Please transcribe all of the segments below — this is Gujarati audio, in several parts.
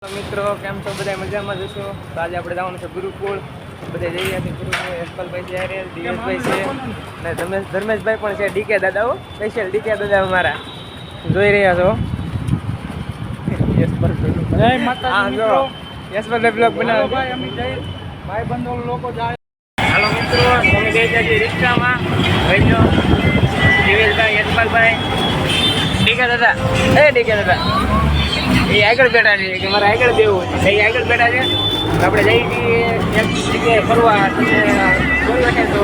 મિત્રો કેમ છો બધા મજામાં જશો તો આજે આપણે જવાનું છે ગુરુકુળ બધા જઈ રહ્યા છે ગુરુકુળ યશપાલભાઈ છે દિવેશભાઈ છે અને ધર્મેશભાઈ પણ છે ડીકે દાદાઓ સ્પેશિયલ ડીકે દાદા અમારા જોઈ રહ્યા છો યશપાલભાઈ બ્લોગ બનાવો ભાઈ બંધો લોકો જાય. હાલો મિત્રો અમે જઈ છીએ રિક્ષામાં ભાઈઓ દિવેશભાઈ યશપાલભાઈ ડીકે દાદા ડીકે દાદા એ આગળ બેઠા છે કે મારે આગળ દેવું છે એ આગળ બેઠા છે આપણે જઈ છીએ એક જગ્યાએ ફરવા તમે જોઈ શકે તો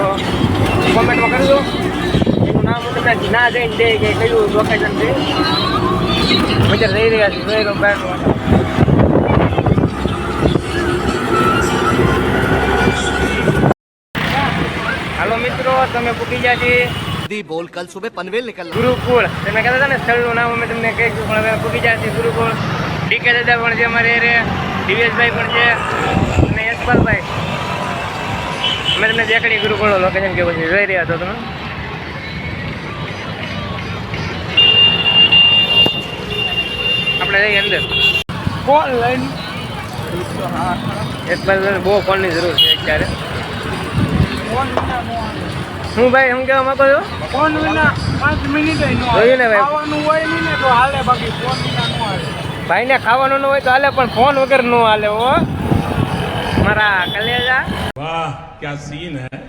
કોમેન્ટમાં કરજો એનું નામ હું તમને ના જઈને દે કે કયું લોકેશન છે મજા જઈ રહ્યા છે જોઈ રહ્યો બેઠો. હાલો મિત્રો તમે પૂકી ગયા છીએ બોલ કલ સુબહ પનવેલ નિકલ ગુરુકુળ તમે કહેતા હતા ને સ્થળનું નામ અમે તમને કહી પણ હવે પૂકી જાય છે ગુરુકુળ. ડીકે દાદા પણ છે અમારે રે દિવેશભાઈ પણ છે અને યશપાલભાઈ અમે તમને દેખાડી ગુરુકુળનું લોકેશન કેવું છે જોઈ રહ્યા છો તમે. આપણે જઈએ અંદર ફોન લઈને યશપાલભાઈ બહુ ફોનની જરૂર છે અત્યારે. હું ભાઈ હું કહેવા માંગો છો ફોન વિના 5 મિનિટ જોયું ને ભાઈ ખાવાનું હોય નહીં ને તો હાલે, બાકી ફોન વિના ન હાલે. ભાઈને ખાવાનું ન હોય તો હાલે પણ ફોન વગર ન હાલે હો મારા કલેજા. वाह क्या सीन है,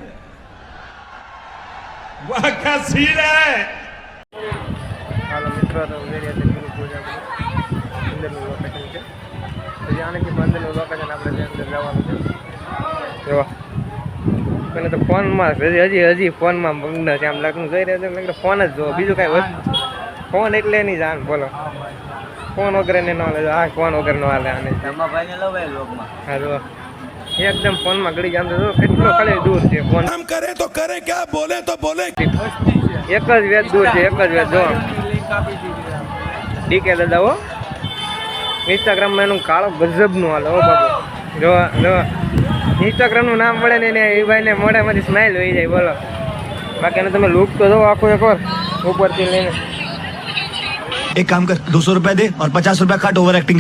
वाह क्या सीन है. હાલો મિત્રો તો અંદરનું લોકેશન છે જાણે કે અંદરનું લોકેશન આપણે અંદર જવાનું છે. જો મને તો ફોનમાં હજી ફોનમાં મગ્ન છે આમ લાગતું જોઈ રહ્યો છે ફોન જ જો બીજું કાંઈ વસ્તુ ફોન એટલે એની જાણ બોલો ફોન વગર ને ન હાલે આ ફોન વગર ન હાલે આને હા જો એકદમ ફોનમાં ગળી જામ તો કેટલો ખાલી દૂર છે ફોન हम करे तो करे क्या, बोले तो बोले. એક જ વેદ દૂર છે એક જ વેદ જો લિંક આપી દીધી. ડીકે દાદા હો ઇન્સ્ટાગ્રામમાં એનું કાળો ગજબનું હાલે હો બાબુ. જો જો ઇન્સ્ટાગ્રામનું નામ મળે ને એ ભાઈને મોઢામાંથી સ્માઇલ હોઈ જાય બોલો. બાકી એને તમે લુક તો જો આખું એક વાર ઉપરથી લઈને. एक काम कर 200 रुपया दे और 50 रुपया काट ओवर एक्टिंग.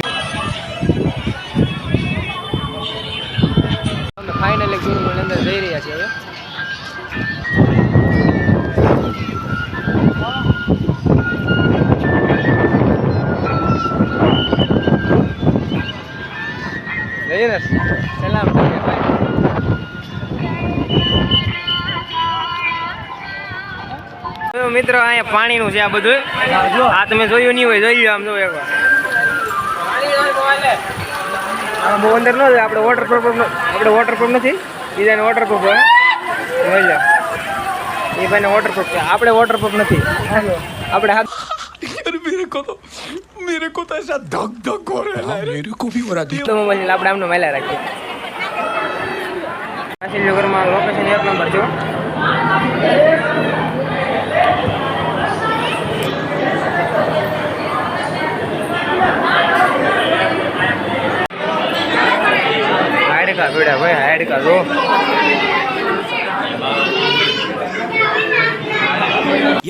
અમે ફાઇનલી ગુરુકુળની અંદર જઈ રહ્યા છીએ હવે. જઈએ ને સલામ કરીએ ભાઈ. મિત્રો અહીંયા પાણીનું છે આ બધું આ તમે જોયું નહીં હોય જોઈ લો આમ જો એકવાર આમાં બહુ અંદર ન જાય આપણે વોટરપ્રૂફ નથી બીજાને વોટરપ્રૂફ હોય જોઈ લો એ ભાઈને વોટરપ્રૂફ છે આપણે વોટરપ્રૂફ નથી આપણે હાથ मेरे को तो ऐसा धक धक हो रहा है, मेरे को भी हो रहा है. મોબાઈલ આપણે આમનો મેલા રાખીએ. શ્રીનગરમાં લોકેશન એક નંબર છે. હાડકા ભીડા ભાઈ હાડકા જો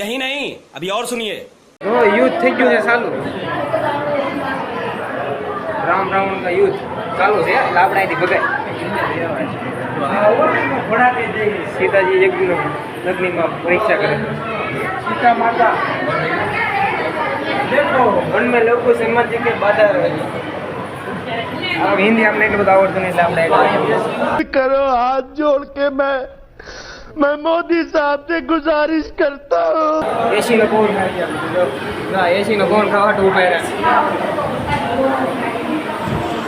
यही नहीं, अभी और सुनिए. જો યુદ્ધ થઈ ગયું છે ચાલુ રામ રાવણ કા યુદ્ધ ચાલુ છે એટલે આપણે અહીંથી ભગાય. સીતાજી અગ્નિમાં પરીક્ષા કરે સીતા માતા દેખો મન મેં લોકો સમજ કે બાધા રહે. હિન્દી આપણે એટલું બધું આવડતું નહીં એટલે આપણે करो हाथ जोड़ के मैं मोदी साहब से गुजारिश करता हूँ. એસી નો ફોન એસી નો ફોન ખાવા ઉભા રહ્યા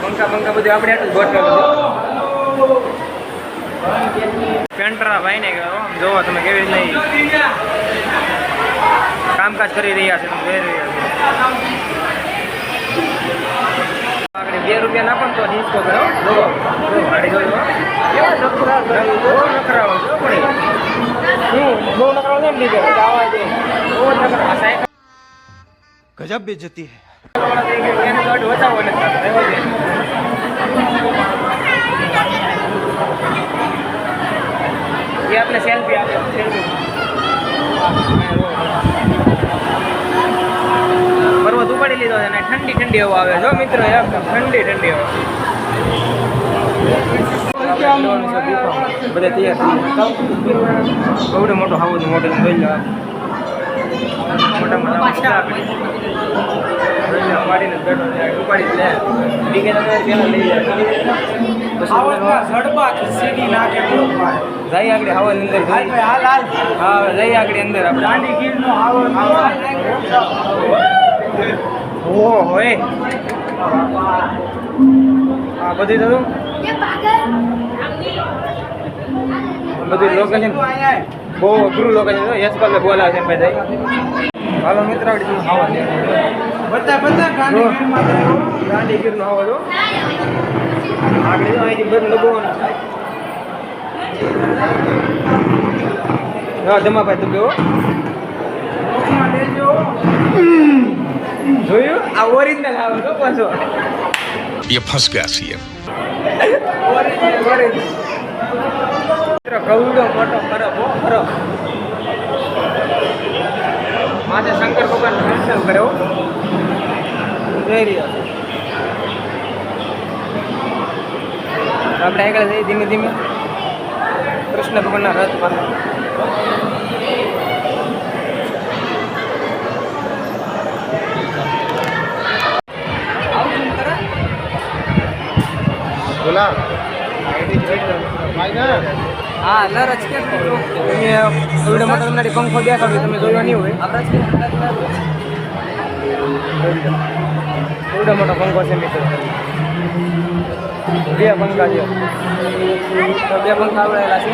પંખા બધું આપણે આટલું ગોઠવેલું પેન્ટરા ભાઈ ને જોવો તમે કેવી રીતે કામકાજ કરી રહ્યા છે તમે જોઈ રહ્યા છો. આગળ 2 રૂપિયા નાખો ને તો ડિસ્કો કરો જો ગાડી જોઈ લો કેવા નખરા બહુ નખરા હોય જો પડે હું બહુ નખરા ને લીધે આવા દે બહુ નખરા સાહેબ गजब बेइज्जती है. એને ગાડી બચાવો ને એ આપણે સેલ્ફી આપે સેલ્ફી પર્વત ઉપાડી લીધો છે ને ઠંડી ઠંડી હવા આવે જો મિત્રો, એકદમ ઠંડી ઠંડી હવા. બધા તૈયાર બહુ મોટો હાવું મોટો જોઈ લો. મોટામાં ઉપાડીને બેઠો ઉપાડી લે ડીકે તમે પેલા લઈ જાય જઈ આગળ હવાની અંદર હા જઈ આગળ અંદર આપણે ઓહો હોય હા બધી થતું બધું લોકેશન બહુ અઘરું લોકેશન છે. યશપાલ બોલાવે છે ભાઈ હાલો મિત્ર આપણે તમે ખાવા દે બધા ગાંધી ગીરનો આવો છો આગળ જો અહીંથી બધું લગવાનું હા જમાભાઈ તમે બેહો જોયું આ ઓરિજિનલ આવે તો પાછો ये फंस गया सीएम. કવડો મોટો ખરાબ હો ખરાબ માથે શંકર ભગવાન દર્શન કર્યો જઈ રહ્યા આપણે આગળ જઈએ ધીમે ધીમે કૃષ્ણ ભગવાનના રથ પાસે. बोला હા એટલે રચકે તમે એવડે મોટો તમને પંખો દેખાડ્યો તમે જોયો નહીં હોય એવડો મોટો પંખો છે મિત્રો. બે પંખા છે તો બે પંખા આવડેલા છે.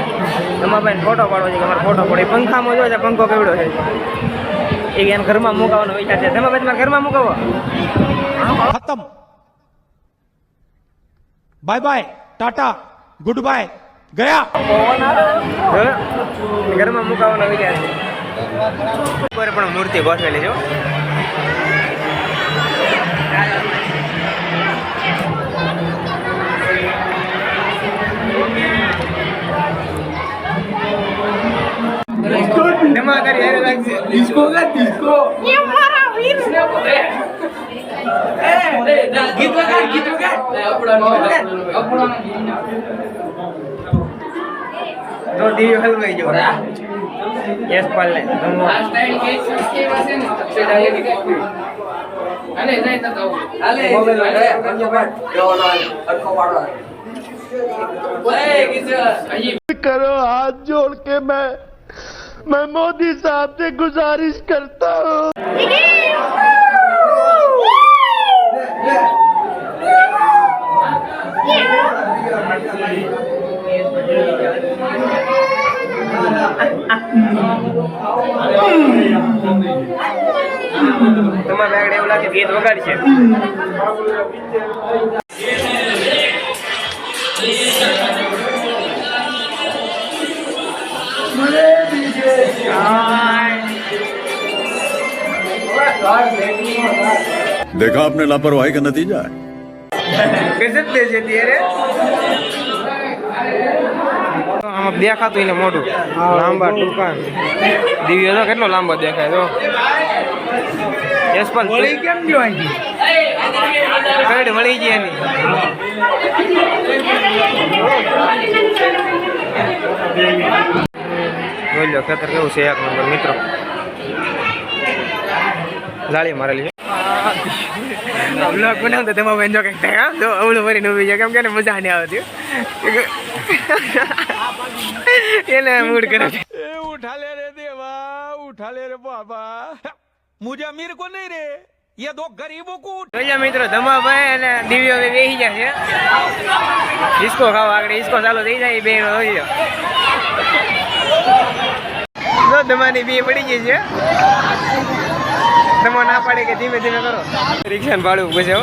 એમાં ભાઈ ફોટો પાડવો છે કે અમારે ફોટો પડે પંખામાં જો છે પંખો કેવડો છે એ એને ઘરમાં મુકાવવાનો વિચાર છે. તમે ભાઈ તમારે ઘરમાં મુકાવો खत्म bye bye tata goodbye गया ઘરમાં મુકાવવાનો વિચાર છે. ઉપર પણ મૂર્તિ ગોઠવેલી છે. તો દીવ હલવાઈ ગયો યશપાલ ને करो हाथ जोड़ के मैं मोदी साहब से गुजारिश करता हूँ તમારે આગળ એવું લાગે ગીત વગાડશે. देखा आपने लापरवाही का नतीजा है. ગજબ દે છે ત્યારે આમાં દેખાતું ને મોઢું લાંબા દુકાન દિવ્ય તો કેટલો લાંબો દેખાય તો યશપાલ હોળી કેમ ગયો અહીંથી? કઈડ મળી ગઈ એની જોઈ લો ખેતર કેવું છે એક નંબર મિત્રો. જાળી મારેલી બ્લોગ બનાવતો તેમાં બેન જો કંઈક થાય જો અવળું ભરીને ઊભી છે કેમ કે એને મજા નહીં આવતી એને મૂડ કરે છે. उठा ले रे देवा उठा ले रे बाबा मुझे अमीर को नहीं रे ये दो गरीबों को જોઈ લો મિત્રો ધમાભાઈ અને દિવ્યો બેસી જાય છે ડિસ્કો ખાવા આગળ ડિસ્કો ચાલુ થઈ જાય બે હોય જો ધમાની બે પડી ગઈ છે. ધમો ના પાડે કે ધીમે ધીમે કરો રિક્ષા ભાડું પૂછે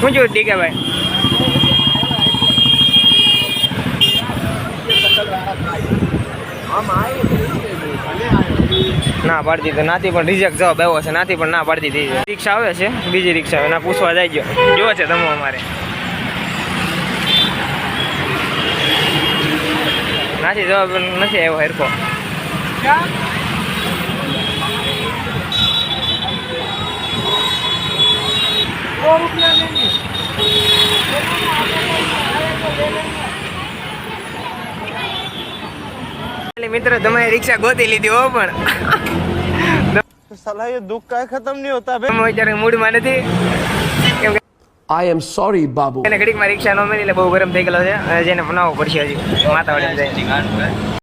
શું જોયું ટીકા ભાઈ ના પાડતી તો નાથી પણ રિજેક્ટ જવાબ આવ્યો છે. નાથી પણ ના પાડતી થઈ છે. રિક્ષા આવે છે બીજી રિક્ષા આવે ના પૂછવા જાય ગયો જોવે છે ધમો અમારે નાથી જવાબ નથી આવ્યો હરખો મિત્રો તમે રિક્ષા ગોતી લીધી હો પણ साला ये दुख का खत्म नहीं होता बे। હું અત્યારે મૂડમાં નથી કેમ કે I am sorry, Babu. એને ઘડીકમાં રિક્ષા ન મળી એટલે બહુ ગરમ થઈ ગયેલો છે. જેને બનાવવો પડશે હજી માથાવાડી જાય